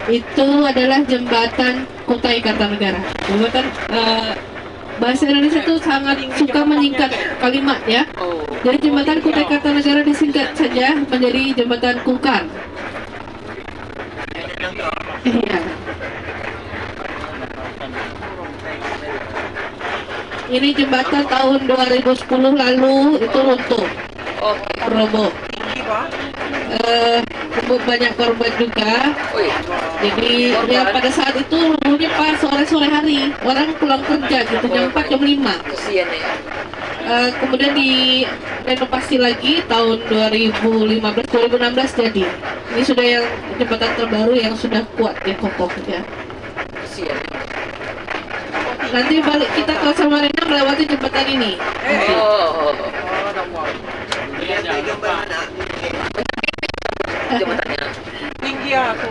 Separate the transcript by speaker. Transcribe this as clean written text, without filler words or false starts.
Speaker 1: itu adalah jembatan Kutai Kartanegara. Jembatan bahasa Indonesia itu sangat suka menyingkat kalimat ya. Jadi jembatan Kutai Kartanegara disingkat saja menjadi jembatan Kukar. Iya. Ini jembatan tahun 2010 lalu itu runtuh, roboh. Banyak korban juga. Jadi ya pada saat itu robohnya pas sore hari, orang pulang kerja gitu jam 4 jam 5.
Speaker 2: Kesian ya.
Speaker 1: Kemudian direnovasi lagi tahun 2015-2016 jadi. Ini sudah yang jembatan terbaru yang sudah kuat ya, kokoh ya.
Speaker 2: Kesian.
Speaker 1: Nanti balik kita ke Samarinda melewati jembatan ini.
Speaker 2: Jembatannya.
Speaker 3: Tinggi aku.